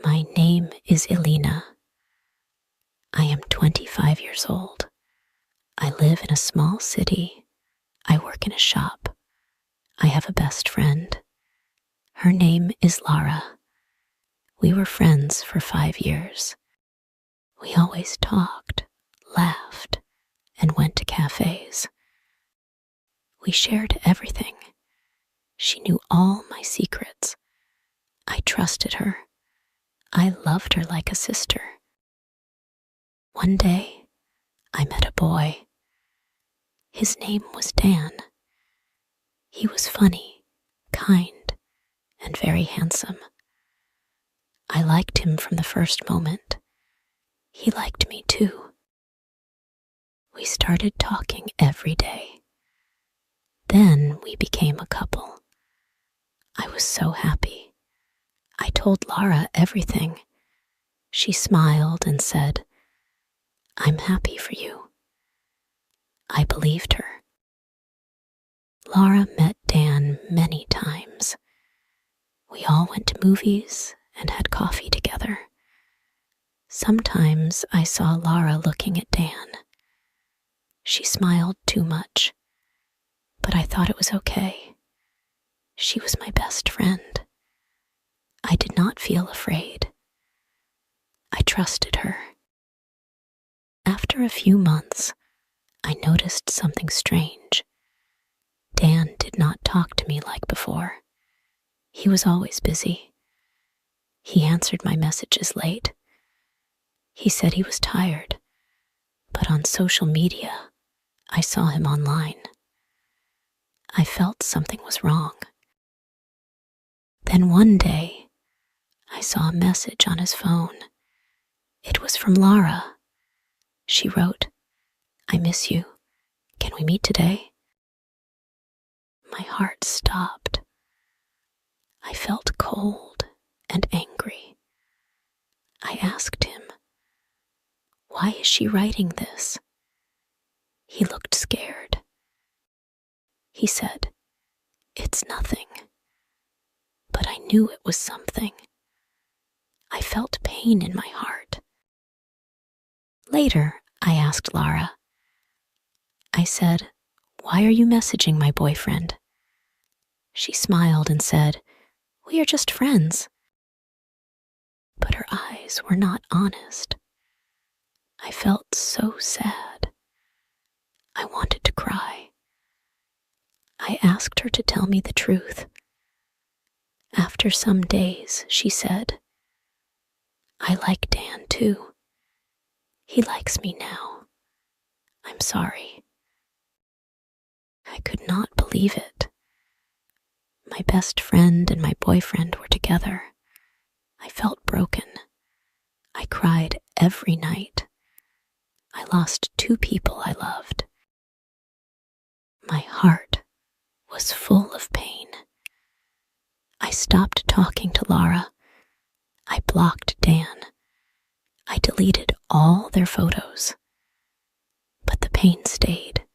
My name is Elena. I am 25 years old. I live in a small city. I work in a shop. I have a best friend. Her name is Lara. We were friends for 5 years. We always talked, laughed, and went to cafes. We shared everything. She knew all my secrets. I trusted her. I loved her like a sister. One day, I met a boy. His name was Dan. He was funny, kind, and very handsome. I liked him from the first moment. He liked me too. We started talking every day. Then we became a couple. I was so happy. I told Lara everything. She smiled and said, "I'm happy for you." I believed her. Lara met Dan many times. We all went to movies and had coffee together. Sometimes I saw Lara looking at Dan. She smiled too much, but I thought it was okay. She was my best friend. I did not feel afraid. I trusted her. After a few months, I noticed something strange. Dan did not talk to me like before. He was always busy. He answered my messages late. He said he was tired, but on social media, I saw him online. I felt something was wrong. Then one day, I saw a message on his phone. It was from Lara. She wrote, "I miss you. Can we meet today?" My heart stopped. I felt cold and angry. I asked him, "Why is she writing this?" He looked scared. He said, "It's nothing." But I knew it was something. I felt pain in my heart. Later, I asked Lara. I said, "Why are you messaging my boyfriend?" She smiled and said, "We are just friends." But her eyes were not honest. I felt so sad. I wanted to cry. I asked her to tell me the truth. After some days, she said, "I like Dan too. He likes me now. I'm sorry." I could not believe it. My best friend and my boyfriend were together. I felt broken. I cried every night. I lost 2 people I loved. My heart was full of pain. I stopped talking to Lara. I blocked Dan. I deleted all their photos. But the pain stayed.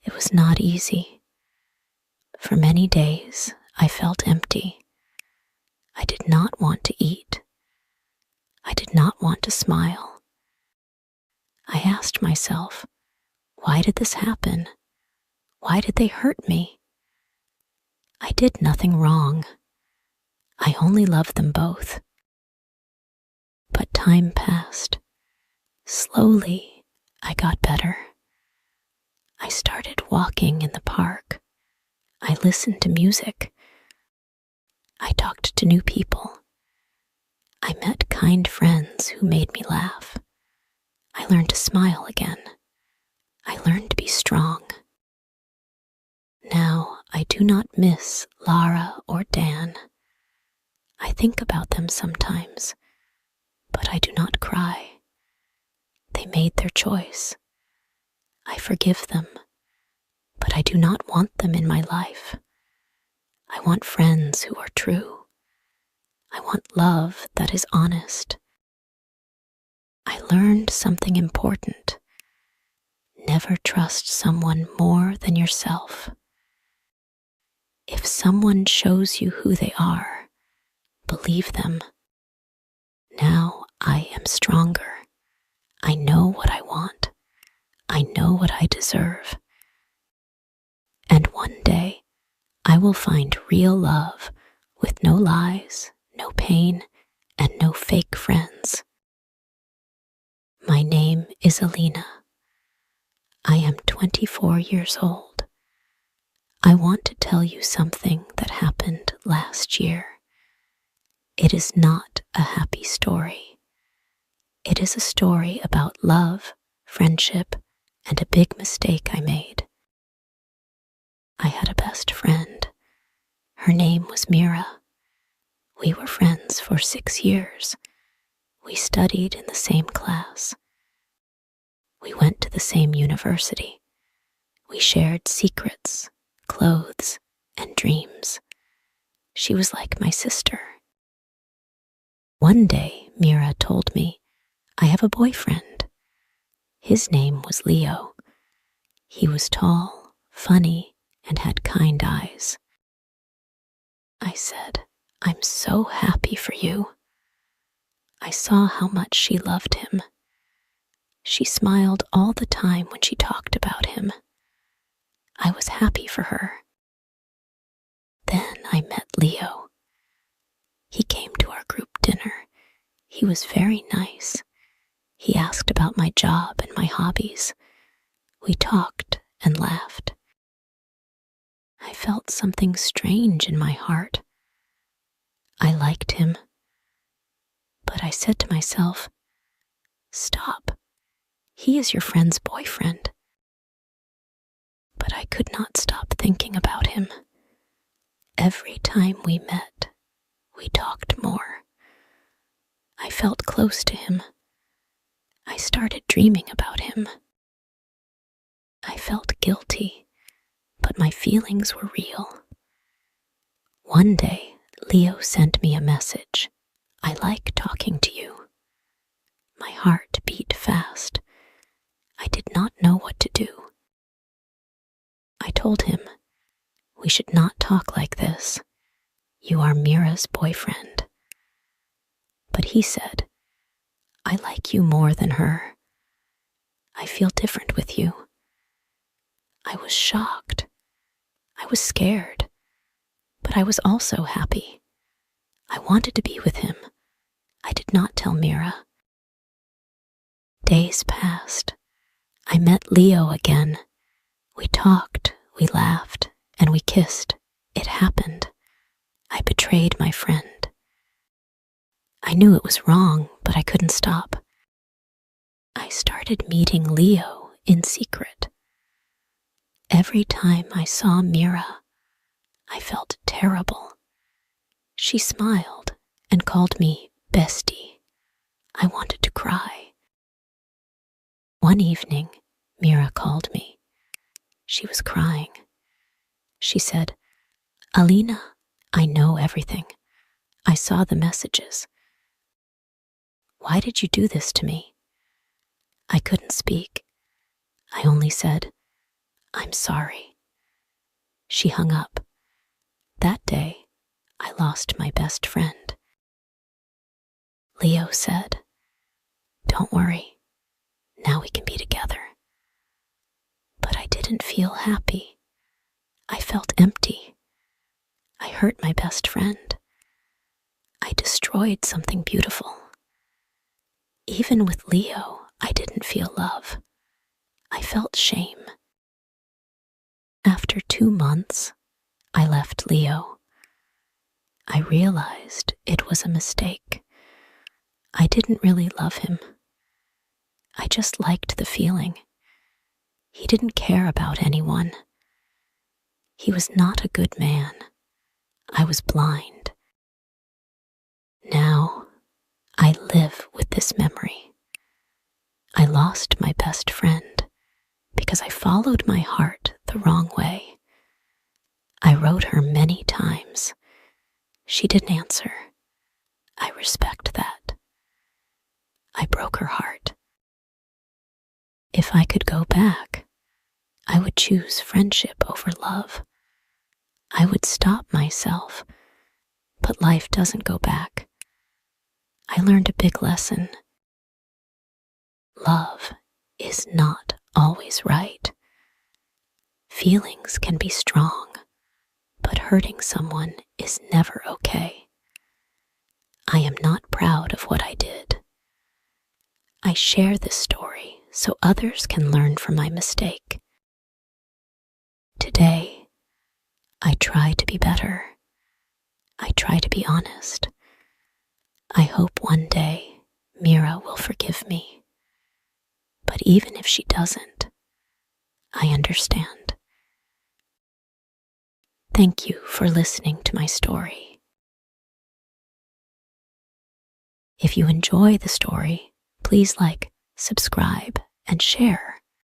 It was not easy. For many days, I felt empty. I did not want to eat. I did not want to smile. I asked myself, why did this happen? Why did they hurt me? I did nothing wrong. I only loved them both. But time passed. Slowly, I got better. I started walking in the park. I listened to music. I talked to new people. I met kind friends who made me laugh. I learned to smile again. I learned to be strong. Now I do not miss Lara or Dan. I think about them sometimes, but I do not cry. They made their choice. I forgive them, but I do not want them in my life. I want friends who are true. I want love that is honest. I learned something important. Never trust someone more than yourself. If someone shows you who they are, believe them. Now I am stronger. I know what I want. I know what I deserve. And one day, I will find real love with no lies, no pain, and no fake friends. My name is Alina. I am 24 years old. I want to tell you something that happened last year. It is not a happy story. It is a story about love, friendship, and a big mistake I made. I had a best friend. Her name was Mira. We were friends for 6 years. We studied in the same class. We went to the same university. We shared secrets, clothes, and dreams. She was like my sister. One day, Mira told me, I have a boyfriend. His name was Leo. He was tall, funny, and had kind eyes. I said, I'm so happy for you. I saw how much she loved him. She smiled all the time when she talked about him. I was happy for her. Then I met Leo. He came to our group dinner. He was very nice. He asked about my job and my hobbies. We talked and laughed. I felt something strange in my heart. I liked him. But I said to myself, stop. He is your friend's boyfriend. But I could not stop thinking about him. Every time we met, we talked more. I felt close to him. I started dreaming about him. I felt guilty, but my feelings were real. One day, Leo sent me a message. I like talking to you. My heart beat fast. I did not know what to do. I told him, we should not talk like this. You are Mira's boyfriend. But he said, I like you more than her. I feel different with you. I was shocked. I was scared. But I was also happy. I wanted to be with him. I did not tell Mira. Days passed. I met Leo again. We talked, we laughed, and we kissed. It happened. I betrayed my friend. I knew it was wrong, but I couldn't stop. I started meeting Leo in secret. Every time I saw Mira, I felt terrible. She smiled and called me bestie. I wanted to cry. One evening, Mira called me. She was crying. She said, Alina, I know everything. I saw the messages. Why did you do this to me? I couldn't speak. I only said, I'm sorry. She hung up. That day, I lost my best friend. Leo said, don't worry. Now we can be together. But I didn't feel happy. I felt empty. I hurt my best friend. I destroyed something beautiful. Even with Leo, I didn't feel love. I felt shame. After 2 months, I left Leo. I realized it was a mistake. I didn't really love him. I just liked the feeling. He didn't care about anyone. He was not a good man. I was blind. Now, I live with this memory. I lost my best friend because I followed my heart the wrong way. I wrote her many times. She didn't answer. I respect that. I broke her heart. If I could go back, I would choose friendship over love. I would stop myself, but life doesn't go back. I learned a big lesson. Love is not always right. Feelings can be strong, but hurting someone is never okay. I am not proud of what I did. I share this story so others can learn from my mistake. Today, I try to be better. I try to be honest. I hope one day Mira will forgive me. But even if she doesn't, I understand. Thank you for listening to my story. If you enjoy the story, please like, subscribe, and share.